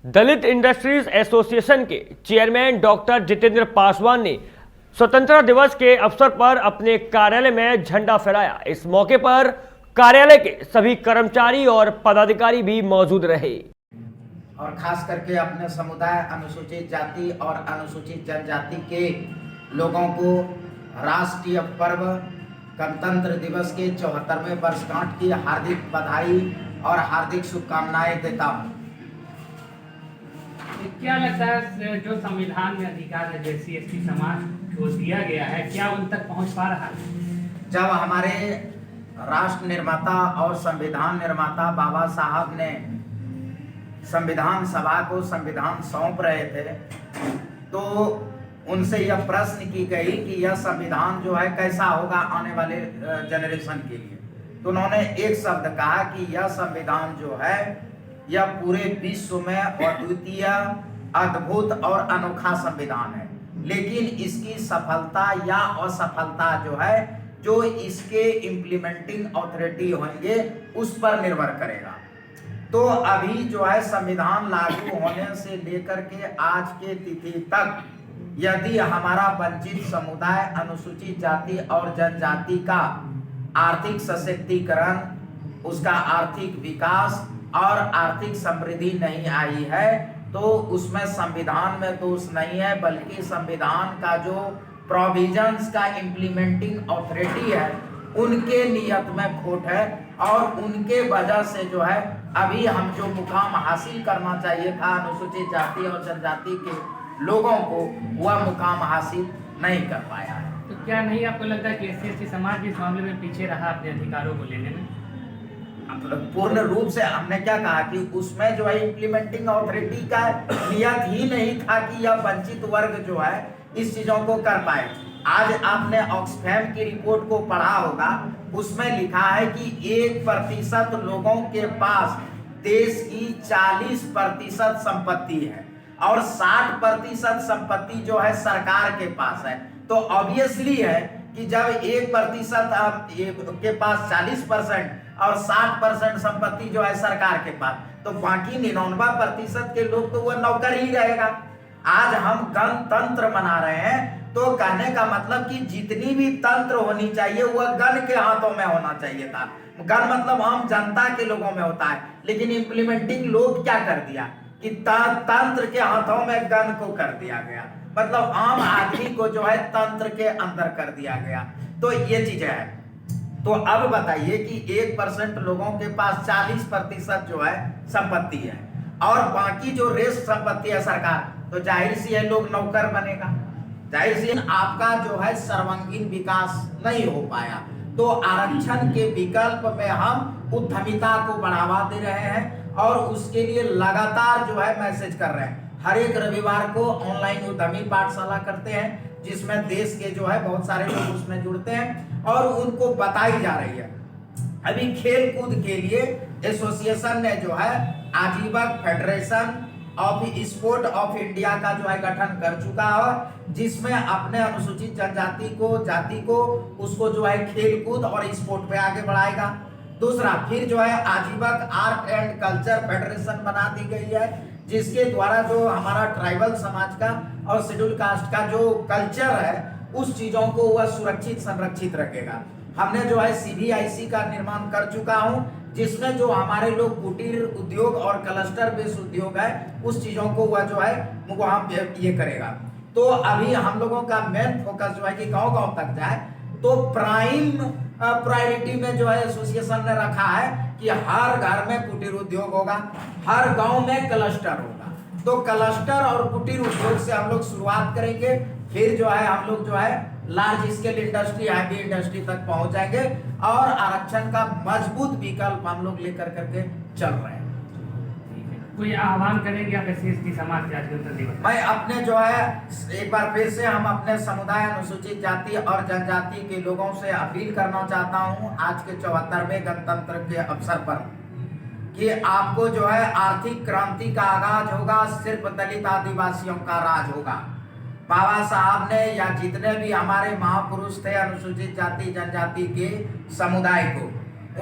दलित industries association के chairman doctor Jitendra Paswan ने स्वतंत्रता दिवस के अवसर पर अपने कार्यालय में झंडा फहराया। इस मौके पर कार्यालय के सभी कर्मचारी और पदाधिकारी भी मौजूद रहे और खास करके अपने समुदाय अनुसूचित जाति और अनुसूचित जनजाति के लोगों को राष्ट्रीय पर्व गणतंत्र दिवस के 74वें वर्षगांठ की हार्दिक बधाई और हार्दिक शुभकामनाएं देता हूं। क्या लगता है जो संविधान में अधिकार है जैसी एसटी समाज को दिया गया है, क्या उन तक पहुंच पा रहा है? जब हमारे राष्ट्र निर्माता और संविधान निर्माता बाबा साहब ने संविधान सभा को संविधान सौंप रहे थे तो उनसे यह प्रश्न की गई कि यह संविधान जो है कैसा होगा आने वाले जनरेशन के लिए। तो उन्होंने एक शब्द कहा कि यह संविधान जो है यह पूरे विश्व में अद्वितीय, अद्भुत और अनोखा संविधान है, लेकिन इसकी सफलता या असफलता जो है जो इसके इम्प्लीमेंटिंग अथॉरिटी होंगे उस पर निर्भर करेगा। तो अभी जो है संविधान लागू होने से लेकर के आज के तिथि तक यदि हमारा वंचित समुदाय, अनुसूचित जाति और जनजाति का आर्थिक सशक्तिकरण, उसका आर्थिक विकास और आर्थिक समृद्धि नहीं आई है तो उसमें संविधान में दोष नहीं है, बल्कि संविधान का जो प्रोविजंस का इम्प्लीमेंटिंग अथॉरिटी है उनके नियत में खोट है और उनके वजह से जो है अभी हम जो मुकाम हासिल करना चाहिए था अनुसूचित जाति और जनजाति के लोगों को वह मुकाम हासिल नहीं कर पाया है। तो क्या नहीं आपको लगता है कि एससी समाज भी इस मामले में पीछे रहा अपने अधिकारों को लेने में? पूर्ण रूप से हमने क्या कहा कि उसमें जो है इम्प्लीमेंटिंग अथॉरिटी का नियत ही नहीं था कि यह वंचित वर्ग जो है इस चीजों को कर पाए। आज आपने ऑक्सफैम की रिपोर्ट को पढ़ा होगा, उसमें लिखा है कि 1% लोगों के पास देश की 40% संपत्ति है और 60% संपत्ति जो है सरकार के पास है। तो ऑब्वियसली है कि जब 1% के पास 40% और 60% संपत्ति जो है सरकार के पास, तो बाकी 99% के लोग तो वह नौकर ही रहेगा। आज हम गणतंत्र मना रहे हैं तो कहने का मतलब कि जितनी भी तंत्र होनी चाहिए वह गण के हाथों में होना चाहिए था। गण मतलब आम जनता के लोगों में होता है, लेकिन इम्प्लीमेंटिंग लोग क्या कर दिया कि तंत्र के हाथों में गण को कर दिया गया, मतलब आम आदमी को जो है तंत्र के अंदर कर दिया गया। तो ये चीजें है। तो अब बताइए कि 1% लोगों के पास 40% जो है संपत्ति है और बाकी जो रेस्ट संपत्ति है सरकार, तो जाहिर सी है लोग नौकर बनेगा, जाहिर सी आपका जो है सर्वांगीण विकास नहीं हो पाया। तो आरक्षण के विकल्प में हम उद्यमिता को बढ़ावा दे रहे हैं और उसके लिए लगातार जो है मैसेज कर रहे हैं। हर एक रविवार को ऑनलाइन उद्यमी पाठशाला करते हैं जिसमें देश के जो है बहुत सारे लोग उसमें जुड़ते हैं और उनको बताई जा रही है। अभी खेल कूद के लिए एसोसिएशन ने जो है आजीवन federation of sport of India का जो है गठन कर चुका है, जिसमें अपने अनुसूचित जनजाति को जाति को उसको जो है खेल कूद और स्पोर्ट पे आगे बढ़ाएगा। दूसरा फिर जो है आजीवन आर्ट एंड कल्चर फेडरेशन बना दी गई है, जिसके द्वारा जो हमारा ट्राइबल समाज का और शेड्यूल कास्ट का जो कल्चर है उस चीजों को वह सुरक्षित संरक्षित रखेगा। हमने जो है CBIC का निर्माण कर चुका हूं, जिसमें जो हमारे लोग कुटीर उद्योग और क्लस्टर बेस्ड उद्योग है उस चीजों को वह जो है वहां ये करेगा। तो अभी हम लोगों का मेन फोकस जो है कि गांव-गांव तक जाए, तो प्राइम प्रायोरिटी में जो है एसोसिएशन ने रखा है कि हर घर में कुटीर उद्योग होगा, हर गांव में क्लस्टर होगा। तो क्लस्टर और कुटीर उद्योग से हम लोग शुरुआत करेंगे, फिर जो है हम लोग जो है large scale industry, heavy industry तक पहुंच जाएंगे और आरक्षण का मजबूत विकल्प हम लोग लेकर करके चल रहे हैं। कोई आह्वान करेंगे आप एससी समाज के आज गणतंत्र दिवस? मैं अपने जो है एक बार फिर से हम अपने समुदाय अनुसूचित जाति और जनजाति के लोगों से अपील करना चाहता हूं आज के 74वें गणतंत्र के अवसर पर कि आपको जो है आर्थिक क्रांति का आगाज होगा, सिर्फ दलित आदिवासियों का राज होगा। बाबा साहब ने या जितने भी हमारे महापुरुष थे अनुसूचित जाति जनजाति के समुदाय को,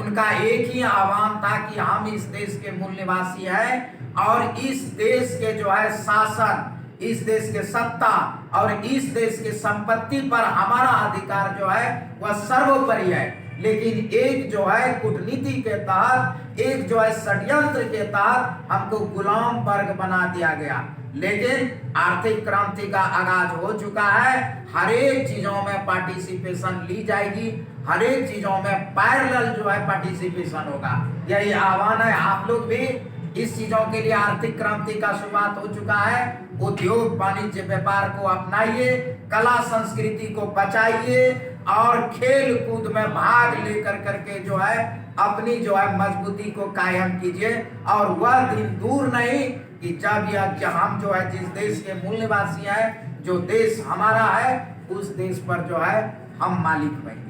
उनका एक ही आह्वान था कि हम इस देश के मूल निवासी हैं और इस देश के जो है शासन, इस देश के सत्ता और इस देश की संपत्ति पर हमारा अधिकार जो है वह सर्वोपरि है। लेकिन एक जो है कूटनीति के तहत, एक जो है षड्यंत्र के तहत हमको गुलाम वर्ग बना दिया गया। लेकिन आर्थिक क्रांति का आगाज हो चुका है। हर एक चीजों में पार्टिसिपेशन ली जाएगी, हर एक चीजों में पैरेलल जो है पार्टिसिपेशन होगा। यही आह्वान है। आप लोग भी इस चीजों के लिए आर्थिक क्रांति का शुरुआत हो चुका है। उद्योग वाणिज्य व्यापार को अपनाइए, कला संस्कृति को बचाइए और खेल कूद में भाग लेकर करके जो है अपनी जो है मजबूती को कायम कीजिए। और वह दिन दूर नहीं कि जब हम जो है जिस देश के मूल निवासी हैं, जो देश हमारा है, उस देश पर जो है हम मालिक बनेंगे।